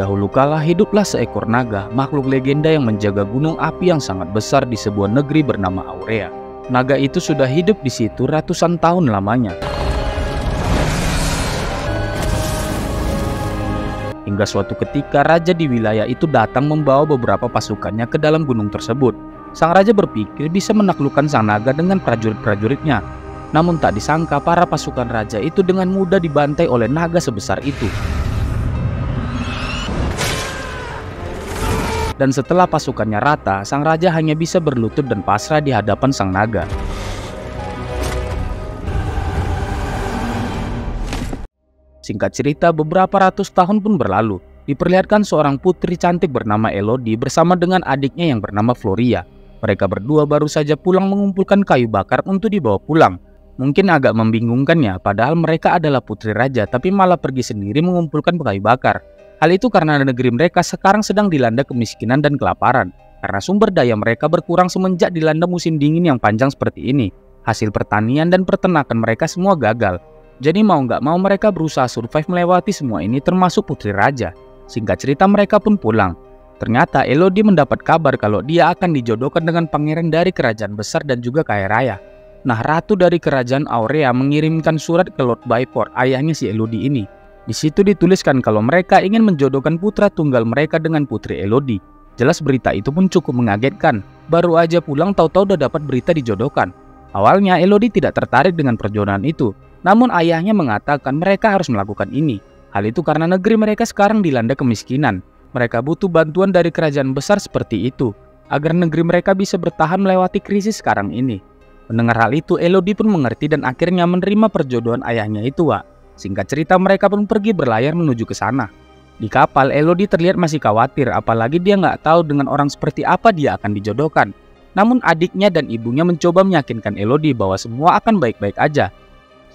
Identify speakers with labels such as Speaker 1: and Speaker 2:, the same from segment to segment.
Speaker 1: Dahulu kala hiduplah seekor naga, makhluk legenda yang menjaga gunung api yang sangat besar di sebuah negeri bernama Aurea. Naga itu sudah hidup di situ ratusan tahun lamanya. Hingga suatu ketika raja di wilayah itu datang membawa beberapa pasukannya ke dalam gunung tersebut. Sang raja berpikir bisa menaklukkan sang naga dengan prajurit-prajuritnya. Namun tak disangka para pasukan raja itu dengan mudah dibantai oleh naga sebesar itu. Dan setelah pasukannya rata, sang raja hanya bisa berlutut dan pasrah di hadapan sang naga. Singkat cerita, beberapa ratus tahun pun berlalu. Diperlihatkan seorang putri cantik bernama Elodie bersama dengan adiknya yang bernama Floria. Mereka berdua baru saja pulang mengumpulkan kayu bakar untuk dibawa pulang. Mungkin agak membingungkan ya, padahal mereka adalah putri raja, tapi malah pergi sendiri mengumpulkan kayu bakar. Hal itu karena negeri mereka sekarang sedang dilanda kemiskinan dan kelaparan, karena sumber daya mereka berkurang semenjak dilanda musim dingin yang panjang seperti ini. Hasil pertanian dan peternakan mereka semua gagal. Jadi mau nggak mau mereka berusaha survive melewati semua ini, termasuk putri raja. Singkat cerita, mereka pun pulang. Ternyata Elodie mendapat kabar kalau dia akan dijodohkan dengan pangeran dari kerajaan besar dan juga kaya raya. Nah, ratu dari kerajaan Aurea mengirimkan surat ke Lord Byport, ayahnya si Elodie ini. Di situ dituliskan kalau mereka ingin menjodohkan putra tunggal mereka dengan putri Elodie. Jelas berita itu pun cukup mengagetkan. Baru aja pulang tahu-tahu udah dapat berita dijodohkan. Awalnya Elodie tidak tertarik dengan perjodohan itu. Namun ayahnya mengatakan mereka harus melakukan ini. Hal itu karena negeri mereka sekarang dilanda kemiskinan. Mereka butuh bantuan dari kerajaan besar seperti itu, agar negeri mereka bisa bertahan melewati krisis sekarang ini. Mendengar hal itu, Elodie pun mengerti dan akhirnya menerima perjodohan ayahnya itu, Wak. Singkat cerita, mereka pun pergi berlayar menuju ke sana. Di kapal, Elodie terlihat masih khawatir, apalagi dia nggak tahu dengan orang seperti apa dia akan dijodohkan. Namun adiknya dan ibunya mencoba meyakinkan Elodie bahwa semua akan baik-baik aja.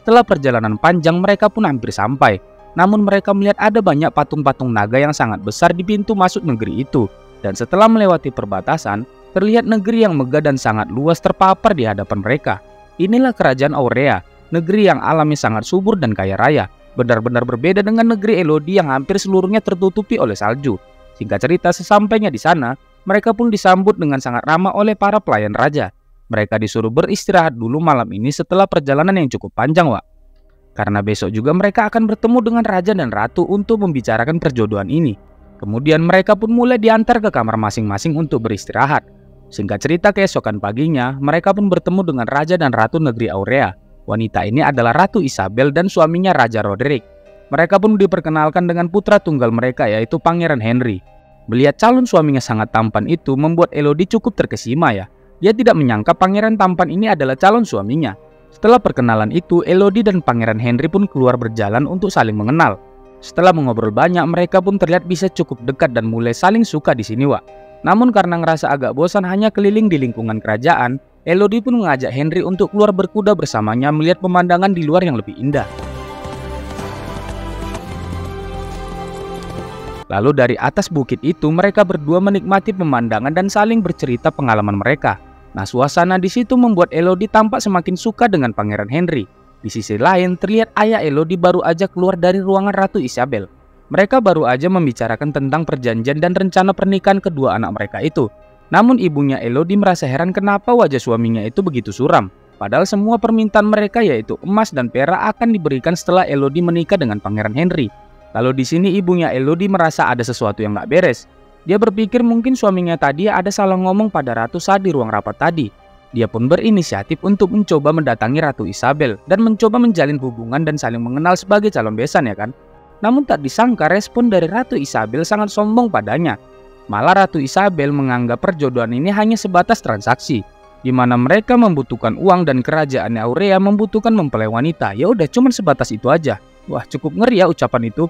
Speaker 1: Setelah perjalanan panjang, mereka pun hampir sampai. Namun mereka melihat ada banyak patung-patung naga yang sangat besar di pintu masuk negeri itu. Dan setelah melewati perbatasan, terlihat negeri yang megah dan sangat luas terpapar di hadapan mereka. Inilah kerajaan Aurea, negeri yang alamnya sangat subur dan kaya raya. Benar-benar berbeda dengan negeri Elodie yang hampir seluruhnya tertutupi oleh salju. Singkat cerita, sesampainya di sana, mereka pun disambut dengan sangat ramah oleh para pelayan raja. Mereka disuruh beristirahat dulu malam ini setelah perjalanan yang cukup panjang, Wak. Karena besok juga mereka akan bertemu dengan raja dan ratu untuk membicarakan perjodohan ini. Kemudian mereka pun mulai diantar ke kamar masing-masing untuk beristirahat. Singkat cerita, keesokan paginya, mereka pun bertemu dengan raja dan ratu negeri Aurea. Wanita ini adalah Ratu Isabel dan suaminya Raja Roderick. Mereka pun diperkenalkan dengan putra tunggal mereka, yaitu Pangeran Henry. Melihat calon suaminya sangat tampan itu membuat Elodie cukup terkesima ya. Dia tidak menyangka pangeran tampan ini adalah calon suaminya. Setelah perkenalan itu, Elodie dan Pangeran Henry pun keluar berjalan untuk saling mengenal. Setelah mengobrol banyak, mereka pun terlihat bisa cukup dekat dan mulai saling suka di sini, Wak. Namun karena ngerasa agak bosan hanya keliling di lingkungan kerajaan, Elodie pun mengajak Henry untuk keluar berkuda bersamanya melihat pemandangan di luar yang lebih indah. Lalu dari atas bukit itu mereka berdua menikmati pemandangan dan saling bercerita pengalaman mereka. Nah, suasana di situ membuat Elodie tampak semakin suka dengan Pangeran Henry. Di sisi lain, terlihat ayah Elodie baru aja keluar dari ruangan Ratu Isabel. Mereka baru aja membicarakan tentang perjanjian dan rencana pernikahan kedua anak mereka itu. Namun ibunya Elodie merasa heran kenapa wajah suaminya itu begitu suram. Padahal semua permintaan mereka yaitu emas dan perak akan diberikan setelah Elodie menikah dengan Pangeran Henry. Lalu di sini ibunya Elodie merasa ada sesuatu yang gak beres. Dia berpikir mungkin suaminya tadi ada salah ngomong pada Ratu saat di ruang rapat tadi. Dia pun berinisiatif untuk mencoba mendatangi Ratu Isabel dan mencoba menjalin hubungan dan saling mengenal sebagai calon besan ya kan. Namun tak disangka respon dari Ratu Isabel sangat sombong padanya. Malah Ratu Isabel menganggap perjodohan ini hanya sebatas transaksi, di mana mereka membutuhkan uang dan kerajaan Aurea membutuhkan mempelai wanita. Ya udah cuman sebatas itu aja. Wah, cukup ngeri ya ucapan itu.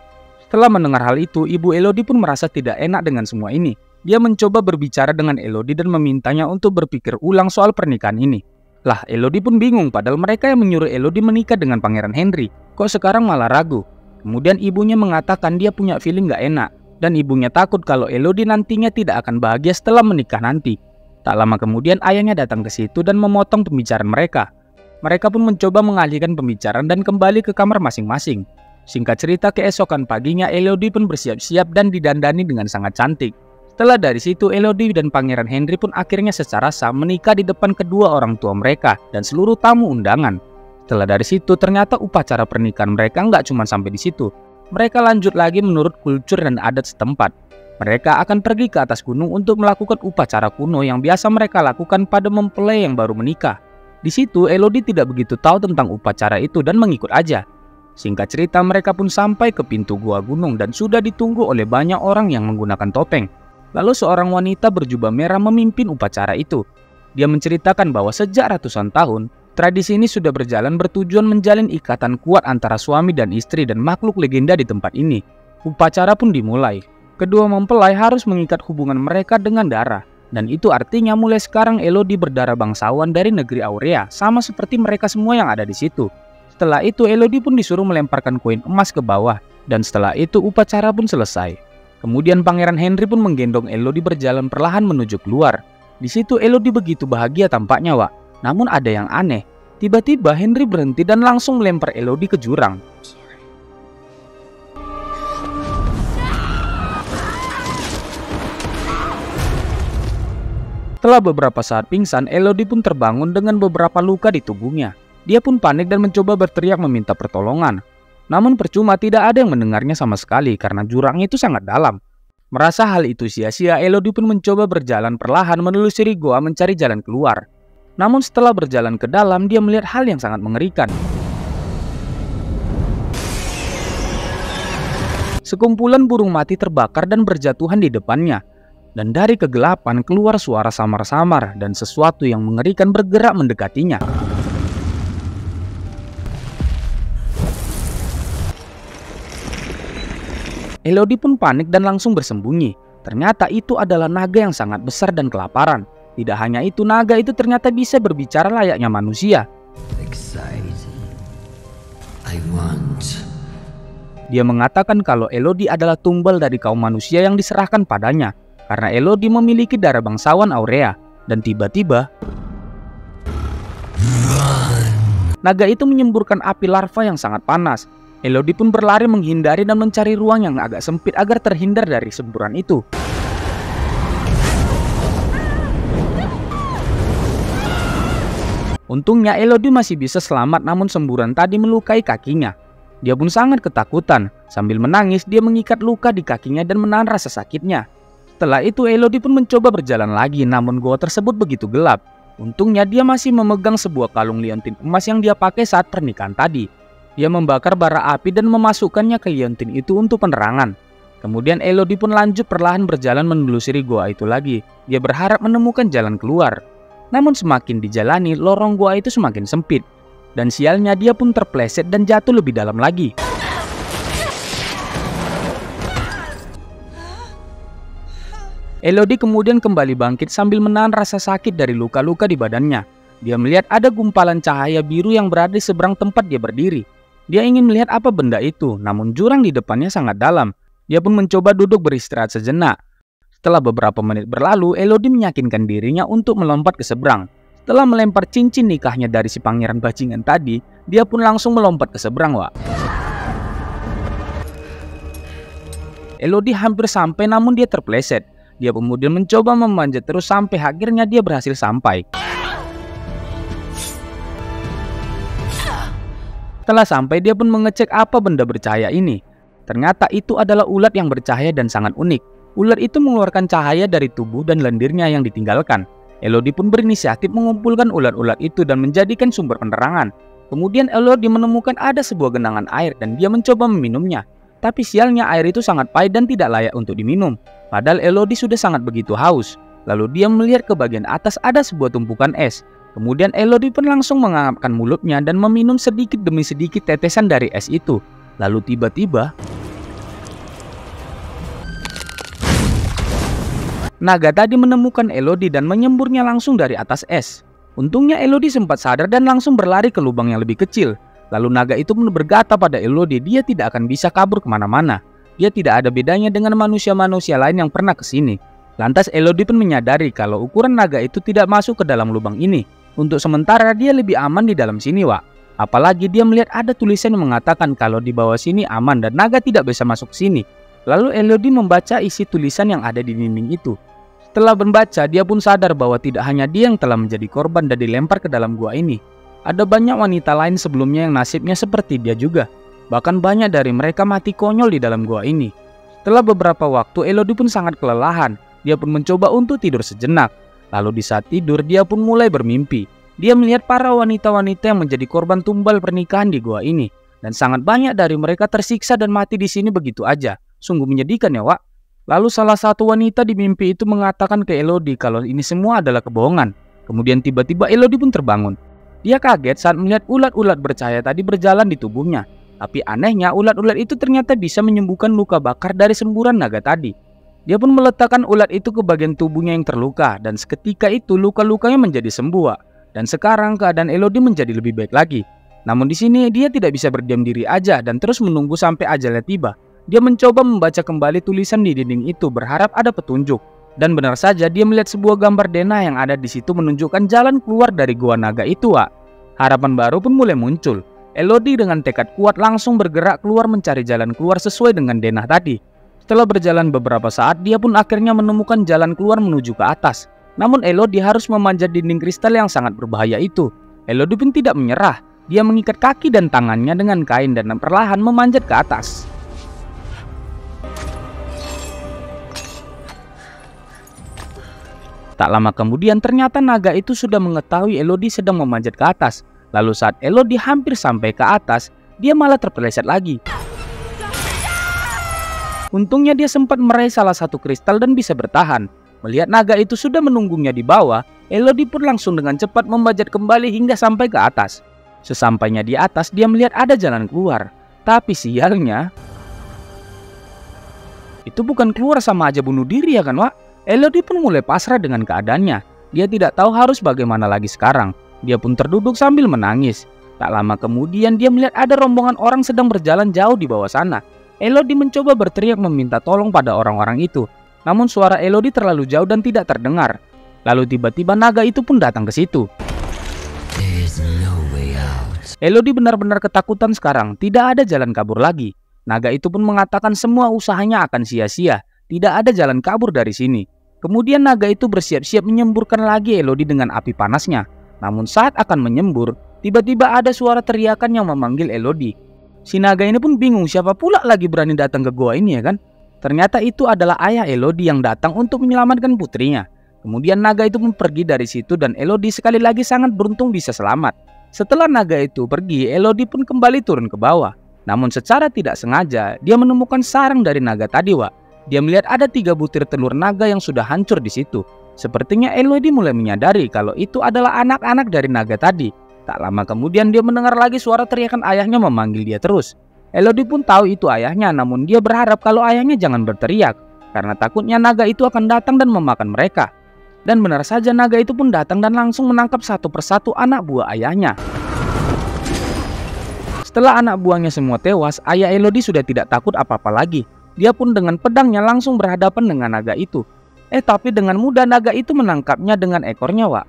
Speaker 1: Setelah mendengar hal itu, ibu Elodie pun merasa tidak enak dengan semua ini. Dia mencoba berbicara dengan Elodie dan memintanya untuk berpikir ulang soal pernikahan ini. Lah, Elodie pun bingung padahal mereka yang menyuruh Elodie menikah dengan Pangeran Henry. Kok sekarang malah ragu? Kemudian ibunya mengatakan dia punya feeling gak enak. Dan ibunya takut kalau Elodie nantinya tidak akan bahagia setelah menikah nanti. Tak lama kemudian ayahnya datang ke situ dan memotong pembicaraan mereka. Mereka pun mencoba mengalihkan pembicaraan dan kembali ke kamar masing-masing. Singkat cerita, keesokan paginya Elodie pun bersiap-siap dan didandani dengan sangat cantik. Setelah dari situ, Elodie dan Pangeran Henry pun akhirnya secara sah menikah di depan kedua orang tua mereka dan seluruh tamu undangan. Setelah dari situ, ternyata upacara pernikahan mereka nggak cuma sampai di situ. Mereka lanjut lagi menurut kultur dan adat setempat. Mereka akan pergi ke atas gunung untuk melakukan upacara kuno yang biasa mereka lakukan pada mempelai yang baru menikah. Di situ, Elodie tidak begitu tahu tentang upacara itu dan mengikut aja. Singkat cerita, mereka pun sampai ke pintu gua gunung dan sudah ditunggu oleh banyak orang yang menggunakan topeng. Lalu seorang wanita berjubah merah memimpin upacara itu. Dia menceritakan bahwa sejak ratusan tahun, tradisi ini sudah berjalan bertujuan menjalin ikatan kuat antara suami dan istri dan makhluk legenda di tempat ini. Upacara pun dimulai. Kedua mempelai harus mengikat hubungan mereka dengan darah. Dan itu artinya mulai sekarang Elodie berdarah bangsawan dari negeri Aurea, sama seperti mereka semua yang ada di situ. Setelah itu Elodie pun disuruh melemparkan koin emas ke bawah. Dan setelah itu upacara pun selesai. Kemudian Pangeran Henry pun menggendong Elodie berjalan perlahan menuju keluar. Di situ Elodie begitu bahagia tampaknya, Wak. Namun ada yang aneh. Tiba-tiba Henry berhenti dan langsung melempar Elodie ke jurang. Setelah beberapa saat pingsan, Elodie pun terbangun dengan beberapa luka di tubuhnya. Dia pun panik dan mencoba berteriak meminta pertolongan. Namun percuma, tidak ada yang mendengarnya sama sekali karena jurangnya itu sangat dalam. Merasa hal itu sia-sia, Elodie pun mencoba berjalan perlahan menelusuri goa mencari jalan keluar. Namun setelah berjalan ke dalam, dia melihat hal yang sangat mengerikan. Sekumpulan burung mati terbakar dan berjatuhan di depannya. Dan dari kegelapan keluar suara samar-samar dan sesuatu yang mengerikan bergerak mendekatinya. Elodie pun panik dan langsung bersembunyi. Ternyata itu adalah naga yang sangat besar dan kelaparan. Tidak hanya itu, naga itu ternyata bisa berbicara layaknya manusia. Dia mengatakan kalau Elodie adalah tumbal dari kaum manusia yang diserahkan padanya. Karena Elodie memiliki darah bangsawan Aurea. Dan tiba-tiba naga itu menyemburkan api larva yang sangat panas. Elodie pun berlari menghindari dan mencari ruang yang agak sempit agar terhindar dari semburan itu. Untungnya Elodie masih bisa selamat, namun semburan tadi melukai kakinya. Dia pun sangat ketakutan. Sambil menangis, dia mengikat luka di kakinya dan menahan rasa sakitnya. Setelah itu Elodie pun mencoba berjalan lagi, namun goa tersebut begitu gelap. Untungnya dia masih memegang sebuah kalung liontin emas yang dia pakai saat pernikahan tadi. Dia membakar bara api dan memasukkannya ke liontin itu untuk penerangan. Kemudian Elodie pun lanjut perlahan berjalan menelusuri goa itu lagi. Dia berharap menemukan jalan keluar. Namun semakin dijalani, lorong goa itu semakin sempit. Dan sialnya dia pun terpleset dan jatuh lebih dalam lagi. Elodie kemudian kembali bangkit sambil menahan rasa sakit dari luka-luka di badannya. Dia melihat ada gumpalan cahaya biru yang berada di seberang tempat dia berdiri. Dia ingin melihat apa benda itu, namun jurang di depannya sangat dalam. Dia pun mencoba duduk beristirahat sejenak. Setelah beberapa menit berlalu, Elodie meyakinkan dirinya untuk melompat ke seberang. Setelah melempar cincin nikahnya dari si pangeran bajingan tadi, dia pun langsung melompat ke seberang, Wak. Elodie hampir sampai namun dia terpleset. Dia kemudian mencoba memanjat terus sampai akhirnya dia berhasil sampai. Setelah sampai, dia pun mengecek apa benda bercahaya ini. Ternyata itu adalah ulat yang bercahaya dan sangat unik. Ulat itu mengeluarkan cahaya dari tubuh dan lendirnya yang ditinggalkan. Elodie pun berinisiatif mengumpulkan ulat-ulat itu dan menjadikan sumber penerangan. Kemudian Elodie menemukan ada sebuah genangan air dan dia mencoba meminumnya. Tapi sialnya air itu sangat pahit dan tidak layak untuk diminum. Padahal Elodie sudah sangat begitu haus. Lalu dia melihat ke bagian atas ada sebuah tumpukan es. Kemudian Elodie pun langsung mengangkatkan mulutnya dan meminum sedikit demi sedikit tetesan dari es itu. Lalu tiba-tiba naga tadi menemukan Elodie dan menyemburnya langsung dari atas es. Untungnya Elodie sempat sadar dan langsung berlari ke lubang yang lebih kecil. Lalu naga itu pun berkata pada Elodie dia tidak akan bisa kabur kemana-mana. Dia tidak ada bedanya dengan manusia-manusia lain yang pernah kesini. Lantas Elodie pun menyadari kalau ukuran naga itu tidak masuk ke dalam lubang ini. Untuk sementara dia lebih aman di dalam sini, Wak. Apalagi dia melihat ada tulisan yang mengatakan kalau di bawah sini aman dan naga tidak bisa masuk sini. Lalu Elodie membaca isi tulisan yang ada di dinding itu. Setelah membaca, dia pun sadar bahwa tidak hanya dia yang telah menjadi korban dan dilempar ke dalam gua ini. Ada banyak wanita lain sebelumnya yang nasibnya seperti dia juga. Bahkan banyak dari mereka mati konyol di dalam gua ini. Setelah beberapa waktu, Elodie pun sangat kelelahan. Dia pun mencoba untuk tidur sejenak. Lalu di saat tidur, dia pun mulai bermimpi. Dia melihat para wanita-wanita yang menjadi korban tumbal pernikahan di gua ini. Dan sangat banyak dari mereka tersiksa dan mati di sini begitu aja. Sungguh menyedihkan ya, Wak. Lalu salah satu wanita di mimpi itu mengatakan ke Elodie kalau ini semua adalah kebohongan. Kemudian tiba-tiba Elodie pun terbangun. Dia kaget saat melihat ulat-ulat bercahaya tadi berjalan di tubuhnya. Tapi anehnya ulat-ulat itu ternyata bisa menyembuhkan luka bakar dari semburan naga tadi. Dia pun meletakkan ulat itu ke bagian tubuhnya yang terluka. Dan seketika itu luka-lukanya menjadi sembuh. Dan sekarang keadaan Elodie menjadi lebih baik lagi. Namun di sini dia tidak bisa berdiam diri aja dan terus menunggu sampai ajalnya tiba. Dia mencoba membaca kembali tulisan di dinding itu berharap ada petunjuk. Dan benar saja dia melihat sebuah gambar denah yang ada di situ menunjukkan jalan keluar dari gua naga itu, Wak. Harapan baru pun mulai muncul. Elodie dengan tekad kuat langsung bergerak keluar mencari jalan keluar sesuai dengan denah tadi. Setelah berjalan beberapa saat, dia pun akhirnya menemukan jalan keluar menuju ke atas. Namun Elodie harus memanjat dinding kristal yang sangat berbahaya itu. Elodie pun tidak menyerah. Dia mengikat kaki dan tangannya dengan kain dan perlahan memanjat ke atas. Tak lama kemudian ternyata naga itu sudah mengetahui Elodie sedang memanjat ke atas. Lalu saat Elodie hampir sampai ke atas, dia malah terpeleset lagi. Untungnya dia sempat meraih salah satu kristal dan bisa bertahan. Melihat naga itu sudah menunggunya di bawah, Elodie pun langsung dengan cepat memanjat kembali hingga sampai ke atas. Sesampainya di atas, dia melihat ada jalan keluar. Tapi sialnya, itu bukan keluar sama aja bunuh diri ya kan, Wak? Elodie pun mulai pasrah dengan keadaannya. Dia tidak tahu harus bagaimana lagi sekarang. Dia pun terduduk sambil menangis. Tak lama kemudian dia melihat ada rombongan orang sedang berjalan jauh di bawah sana. Elodie mencoba berteriak meminta tolong pada orang-orang itu. Namun suara Elodie terlalu jauh dan tidak terdengar. Lalu tiba-tiba naga itu pun datang ke situ. Elodie benar-benar ketakutan sekarang. Tidak ada jalan kabur lagi. Naga itu pun mengatakan semua usahanya akan sia-sia. Tidak ada jalan kabur dari sini. Kemudian naga itu bersiap-siap menyemburkan lagi Elodie dengan api panasnya. Namun saat akan menyembur, tiba-tiba ada suara teriakan yang memanggil Elodie. Si naga ini pun bingung siapa pula lagi berani datang ke gua ini ya kan. Ternyata itu adalah ayah Elodie yang datang untuk menyelamatkan putrinya. Kemudian naga itu pun pergi dari situ dan Elodie sekali lagi sangat beruntung bisa selamat. Setelah naga itu pergi, Elodie pun kembali turun ke bawah. Namun secara tidak sengaja, dia menemukan sarang dari naga tadi, Wak. Dia melihat ada 3 butir telur naga yang sudah hancur di situ. Sepertinya Elodie mulai menyadari kalau itu adalah anak-anak dari naga tadi. Tak lama kemudian dia mendengar lagi suara teriakan ayahnya memanggil dia terus. Elodie pun tahu itu ayahnya, namun dia berharap kalau ayahnya jangan berteriak. Karena takutnya naga itu akan datang dan memakan mereka. Dan benar saja naga itu pun datang dan langsung menangkap satu persatu anak buah ayahnya. Setelah anak buahnya semua tewas, ayah Elodie sudah tidak takut apa-apa lagi. Dia pun dengan pedangnya langsung berhadapan dengan naga itu. Tapi dengan mudah naga itu menangkapnya dengan ekornya, Wak.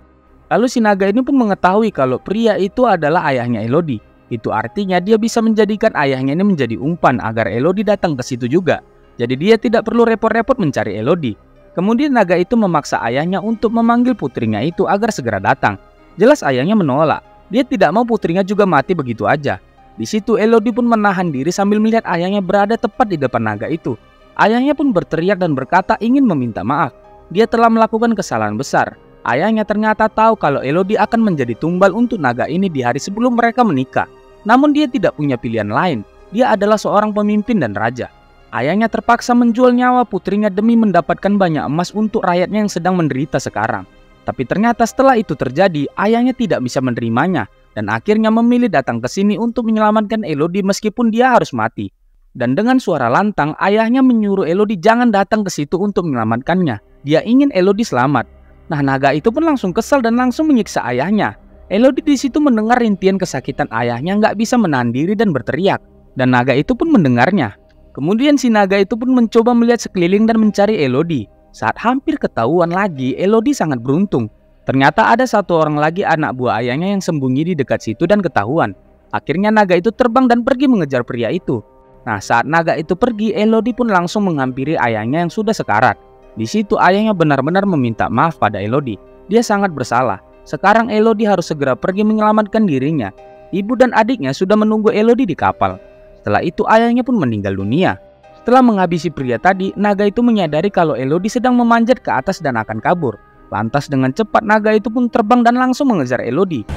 Speaker 1: Lalu si naga ini pun mengetahui kalau pria itu adalah ayahnya Elodie. Itu artinya dia bisa menjadikan ayahnya ini menjadi umpan agar Elodie datang ke situ juga. Jadi dia tidak perlu repot-repot mencari Elodie. Kemudian naga itu memaksa ayahnya untuk memanggil putrinya itu agar segera datang. Jelas ayahnya menolak. Dia tidak mau putrinya juga mati begitu aja. Di situ Elodie pun menahan diri sambil melihat ayahnya berada tepat di depan naga itu. Ayahnya pun berteriak dan berkata ingin meminta maaf. Dia telah melakukan kesalahan besar. Ayahnya ternyata tahu kalau Elodie akan menjadi tumbal untuk naga ini di hari sebelum mereka menikah. Namun dia tidak punya pilihan lain. Dia adalah seorang pemimpin dan raja. Ayahnya terpaksa menjual nyawa putrinya demi mendapatkan banyak emas untuk rakyatnya yang sedang menderita sekarang. Tapi ternyata setelah itu terjadi, ayahnya tidak bisa menerimanya. Dan akhirnya memilih datang ke sini untuk menyelamatkan Elodie meskipun dia harus mati. Dan dengan suara lantang, ayahnya menyuruh Elodie jangan datang ke situ untuk menyelamatkannya. Dia ingin Elodie selamat. Nah, naga itu pun langsung kesal dan langsung menyiksa ayahnya. Elodie di situ mendengar rintian kesakitan ayahnya nggak bisa menahan diri dan berteriak. Dan naga itu pun mendengarnya. Kemudian si naga itu pun mencoba melihat sekeliling dan mencari Elodie. Saat hampir ketahuan lagi, Elodie sangat beruntung. Ternyata ada satu orang lagi anak buah ayahnya yang sembunyi di dekat situ dan ketahuan. Akhirnya naga itu terbang dan pergi mengejar pria itu. Nah, saat naga itu pergi, Elodie pun langsung menghampiri ayahnya yang sudah sekarat. Di situ ayahnya benar-benar meminta maaf pada Elodie. Dia sangat bersalah. Sekarang Elodie harus segera pergi menyelamatkan dirinya. Ibu dan adiknya sudah menunggu Elodie di kapal. Setelah itu ayahnya pun meninggal dunia. Setelah menghabisi pria tadi, naga itu menyadari kalau Elodie sedang memanjat ke atas dan akan kabur. Lantas dengan cepat naga itu pun terbang dan langsung mengejar Elodie.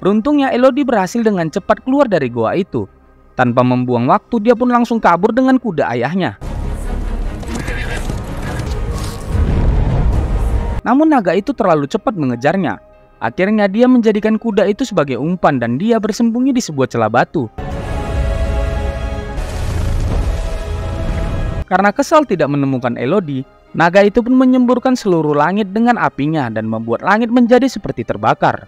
Speaker 1: Beruntungnya Elodie berhasil dengan cepat keluar dari goa itu. Tanpa membuang waktu, dia pun langsung kabur dengan kuda ayahnya. Namun naga itu terlalu cepat mengejarnya. Akhirnya dia menjadikan kuda itu sebagai umpan dan dia bersembunyi di sebuah celah batu. Karena kesal tidak menemukan Elodie, naga itu pun menyemburkan seluruh langit dengan apinya dan membuat langit menjadi seperti terbakar.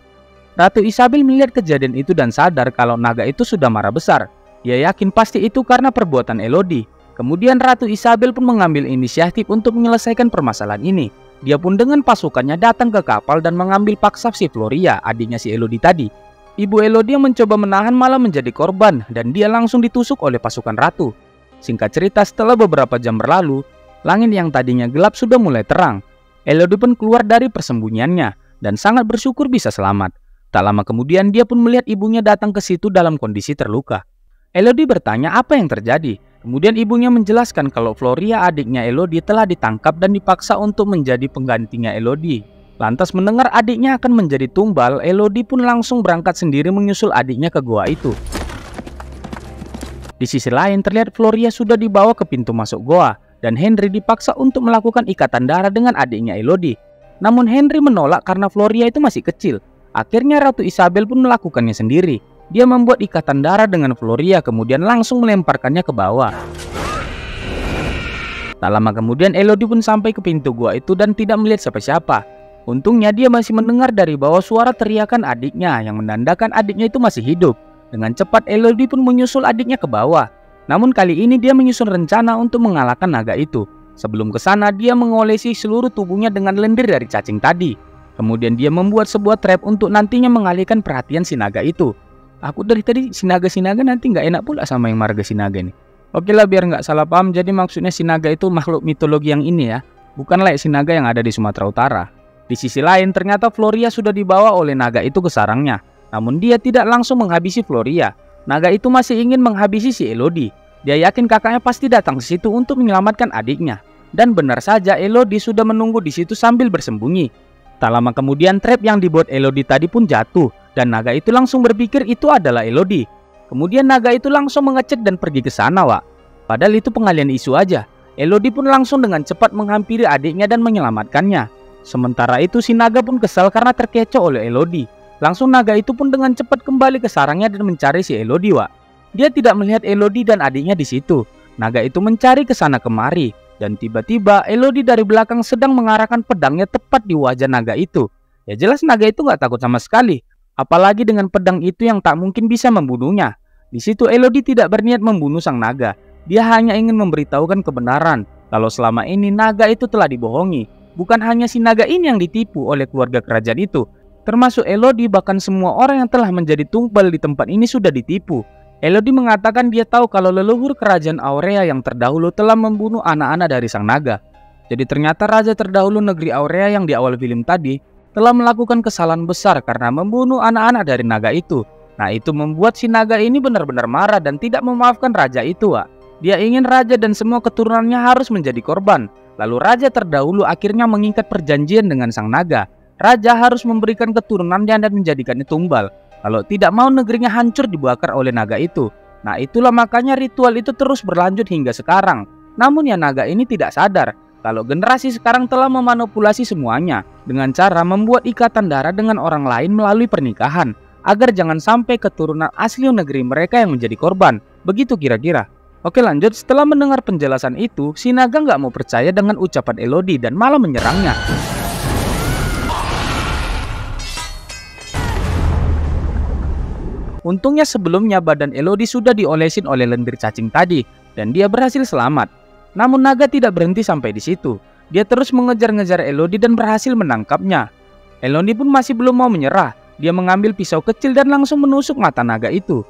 Speaker 1: Ratu Isabel melihat kejadian itu dan sadar kalau naga itu sudah marah besar. Dia yakin pasti itu karena perbuatan Elodie. Kemudian Ratu Isabel pun mengambil inisiatif untuk menyelesaikan permasalahan ini. Dia pun dengan pasukannya datang ke kapal dan mengambil paksa si Floria, adiknya si Elodie tadi. Ibu Elodie yang mencoba menahan malah menjadi korban dan dia langsung ditusuk oleh pasukan ratu. Singkat cerita, setelah beberapa jam berlalu, langit yang tadinya gelap sudah mulai terang. Elodie pun keluar dari persembunyiannya dan sangat bersyukur bisa selamat. Tak lama kemudian dia pun melihat ibunya datang ke situ dalam kondisi terluka. Elodie bertanya apa yang terjadi. Kemudian ibunya menjelaskan kalau Floria, adiknya Elodie, telah ditangkap dan dipaksa untuk menjadi penggantinya Elodie. Lantas mendengar adiknya akan menjadi tumbal, Elodie pun langsung berangkat sendiri menyusul adiknya ke goa itu. Di sisi lain terlihat Floria sudah dibawa ke pintu masuk goa dan Henry dipaksa untuk melakukan ikatan darah dengan adiknya Elodie. Namun Henry menolak karena Floria itu masih kecil. Akhirnya Ratu Isabel pun melakukannya sendiri. Dia membuat ikatan darah dengan Floria kemudian langsung melemparkannya ke bawah. Tak lama kemudian Elodie pun sampai ke pintu gua itu dan tidak melihat siapa-siapa. Untungnya dia masih mendengar dari bawah suara teriakan adiknya yang menandakan adiknya itu masih hidup. Dengan cepat Elodie pun menyusul adiknya ke bawah. Namun kali ini dia menyusun rencana untuk mengalahkan naga itu. Sebelum ke sana dia mengolesi seluruh tubuhnya dengan lendir dari cacing tadi. Kemudian dia membuat sebuah trap untuk nantinya mengalihkan perhatian si naga itu. Aku dari tadi sinaga-sinaga nanti nggak enak pula sama yang marga sinaga nih. Oke lah, biar nggak salah paham, jadi maksudnya sinaga itu makhluk mitologi yang ini ya. Bukanlah sinaga yang ada di Sumatera Utara. Di sisi lain ternyata Floria sudah dibawa oleh naga itu ke sarangnya. Namun dia tidak langsung menghabisi Floria. Naga itu masih ingin menghabisi si Elodie. Dia yakin kakaknya pasti datang ke situ untuk menyelamatkan adiknya. Dan benar saja Elodie sudah menunggu di situ sambil bersembunyi. Tak lama kemudian trap yang dibuat Elodie tadi pun jatuh. Dan naga itu langsung berpikir itu adalah Elodie. Kemudian naga itu langsung mengecek dan pergi ke sana, Wak. Padahal itu pengalian isu aja. Elodie pun langsung dengan cepat menghampiri adiknya dan menyelamatkannya. Sementara itu si naga pun kesal karena terkecoh oleh Elodie. Langsung naga itu pun dengan cepat kembali ke sarangnya dan mencari si Elodie, Wak. Dia tidak melihat Elodie dan adiknya di situ. Naga itu mencari ke sana kemari. Dan tiba-tiba Elodie dari belakang sedang mengarahkan pedangnya tepat di wajah naga itu. Ya jelas naga itu gak takut sama sekali. Apalagi dengan pedang itu yang tak mungkin bisa membunuhnya. Di situ Elodie tidak berniat membunuh sang naga. Dia hanya ingin memberitahukan kebenaran kalau selama ini naga itu telah dibohongi. Bukan hanya si naga ini yang ditipu oleh keluarga kerajaan itu. Termasuk Elodie, bahkan semua orang yang telah menjadi tumbal di tempat ini sudah ditipu. Elodie mengatakan dia tahu kalau leluhur kerajaan Aurea yang terdahulu telah membunuh anak-anak dari sang naga. Jadi ternyata raja terdahulu negeri Aurea yang di awal film tadi telah melakukan kesalahan besar karena membunuh anak-anak dari naga itu. Nah itu membuat si naga ini benar-benar marah dan tidak memaafkan raja itu, Wak. Dia ingin raja dan semua keturunannya harus menjadi korban. Lalu raja terdahulu akhirnya mengikat perjanjian dengan sang naga. Raja harus memberikan keturunannya dan menjadikannya tumbal. Kalau tidak mau negerinya hancur dibakar oleh naga itu. Nah itulah makanya ritual itu terus berlanjut hingga sekarang. Namun ya naga ini tidak sadar kalau generasi sekarang telah memanipulasi semuanya dengan cara membuat ikatan darah dengan orang lain melalui pernikahan. Agar jangan sampai keturunan asli negeri mereka yang menjadi korban. Begitu kira-kira. Oke lanjut, setelah mendengar penjelasan itu, si naga nggak mau percaya dengan ucapan Elodie dan malah menyerangnya. Untungnya sebelumnya badan Elodie sudah diolesin oleh lendir cacing tadi dan dia berhasil selamat. Namun naga tidak berhenti sampai di situ. Dia terus mengejar-ngejar Elodie dan berhasil menangkapnya. Elodie pun masih belum mau menyerah. Dia mengambil pisau kecil dan langsung menusuk mata naga itu.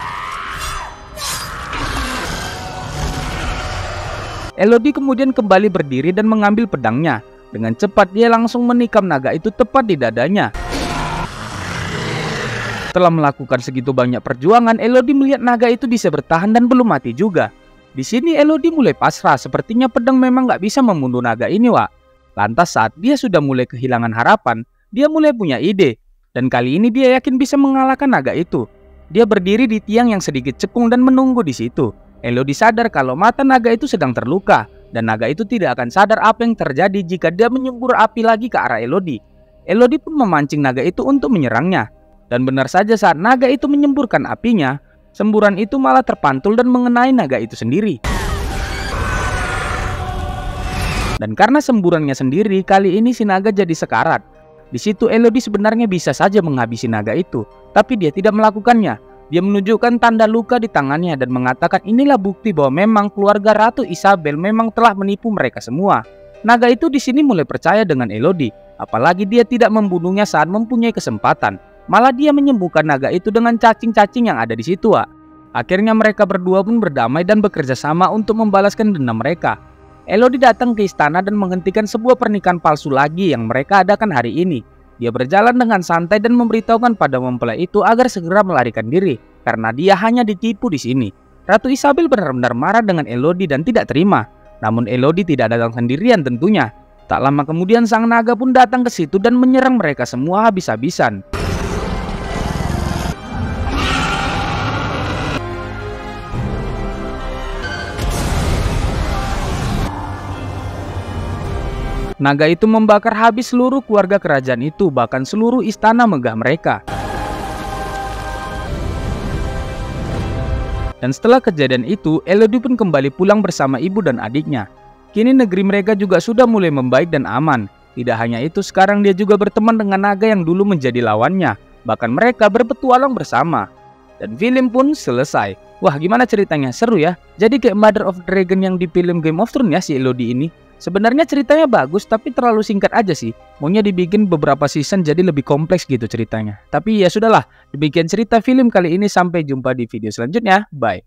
Speaker 1: Elodie kemudian kembali berdiri dan mengambil pedangnya. Dengan cepat dia langsung menikam naga itu tepat di dadanya. Setelah melakukan segitu banyak perjuangan, Elodie melihat naga itu bisa bertahan dan belum mati juga. Di sini Elodie mulai pasrah, sepertinya pedang memang nggak bisa membunuh naga ini, Wak. Lantas saat dia sudah mulai kehilangan harapan, dia mulai punya ide. Dan kali ini dia yakin bisa mengalahkan naga itu. Dia berdiri di tiang yang sedikit cekung dan menunggu di situ. Elodie sadar kalau mata naga itu sedang terluka. Dan naga itu tidak akan sadar apa yang terjadi jika dia menyembur api lagi ke arah Elodie. Elodie pun memancing naga itu untuk menyerangnya. Dan benar saja saat naga itu menyemburkan apinya, semburan itu malah terpantul dan mengenai naga itu sendiri. Dan karena semburannya sendiri, kali ini si naga jadi sekarat. Di situ Elodie sebenarnya bisa saja menghabisi naga itu, tapi dia tidak melakukannya. Dia menunjukkan tanda luka di tangannya dan mengatakan inilah bukti bahwa memang keluarga Ratu Isabel memang telah menipu mereka semua. Naga itu di sini mulai percaya dengan Elodie, apalagi dia tidak membunuhnya saat mempunyai kesempatan. Malah dia menyembuhkan naga itu dengan cacing-cacing yang ada di situ, Wak. Akhirnya mereka berdua pun berdamai dan bekerja sama untuk membalaskan dendam mereka. Elodie datang ke istana dan menghentikan sebuah pernikahan palsu lagi yang mereka adakan hari ini. Dia berjalan dengan santai dan memberitahukan pada mempelai itu agar segera melarikan diri, karena dia hanya ditipu di sini. Ratu Isabel benar-benar marah dengan Elodie dan tidak terima. Namun Elodie tidak datang sendirian tentunya. Tak lama kemudian sang naga pun datang ke situ dan menyerang mereka semua habis-habisan. Naga itu membakar habis seluruh keluarga kerajaan itu, bahkan seluruh istana megah mereka. Dan setelah kejadian itu, Elodie pun kembali pulang bersama ibu dan adiknya. Kini negeri mereka juga sudah mulai membaik dan aman. Tidak hanya itu, sekarang dia juga berteman dengan naga yang dulu menjadi lawannya. Bahkan mereka berpetualang bersama. Dan film pun selesai. Wah, gimana ceritanya? Seru ya? Jadi kayak Mother of Dragon yang di film Game of Thrones ya si Elodie ini. Sebenarnya ceritanya bagus tapi terlalu singkat aja sih. Maunya dibikin beberapa season jadi lebih kompleks gitu ceritanya. Tapi ya sudahlah, demikian cerita film kali ini, sampai jumpa di video selanjutnya. Bye.